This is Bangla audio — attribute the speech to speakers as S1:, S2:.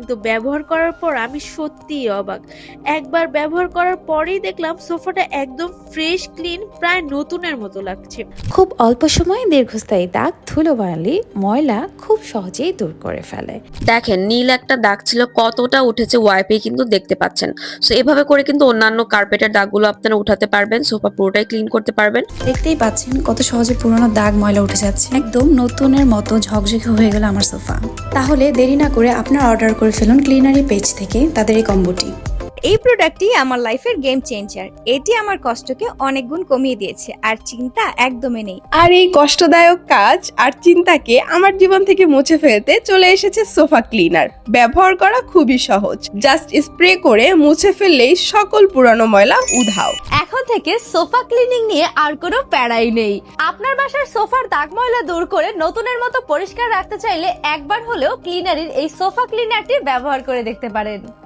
S1: কিন্তু ব্যবহার করার পর আমি সত্যিই অবাক। একবার ব্যবহার করার পরেই দেখলাম সোফাটা একদম ফ্রেশ ক্লিন, প্রায় নতুনের মতো লাগছে।
S2: খুব অল্প সময়ে দীর্ঘস্থায়ী দাগ ধুলোবালি ময়লা খুব সহজেই দূর করে ফেলে।
S3: দেখেন নীল একটা দাগ ছিল, কতটা উঠেছে ওয়াইপে কিন্তু দেখতে পাচ্ছেন। সো এভাবে করে কিন্তু অন্যান্য কার্পেটের দাগগুলো আপনারা উঠাতে পারবেন, সোফা পুরোটাই ক্লিন করতে পারবেন।
S4: দেখতেই পাচ্ছেন কত সহজে পুরোনো দাগ ময়লা উঠে যাচ্ছে, একদম নতুনের মতো ঝকঝকে হয়ে গেল আমার সোফা। তাহলে দেরি না করে আপনার অর্ডার করে ফেলুন ক্লিনারি পেজ থেকে তাদের এই কম্বোটি।
S5: এই প্রোডাক্টটি আমার লাইফের গেম চেঞ্জার। এটি আমার কষ্টকে অনেক গুণ কমিয়ে দিয়েছে, আর চিন্তা একদমই নেই।
S6: আর এই কষ্টদায়ক কাজ আর চিন্তাকে আমার জীবন থেকে মুছে ফেলতে চলে এসেছে সোফা ক্লিনার। ব্যবহার করা খুবই সহজ, জাস্ট স্প্রে করে মুছে ফেললেই সকল পুরানো ময়লা উধাও।
S7: এখন থেকে সোফা ক্লিনিং নিয়ে আর কোনো প্যারাই নেই। আপনার বাসার সোফার দাগ ময়লা দূর করে নতুনের মতো পরিষ্কার রাখতে চাইলে একবার হলেও ক্লিনারির এই সোফা ক্লিনারটি ব্যবহার করে দেখতে পারেন।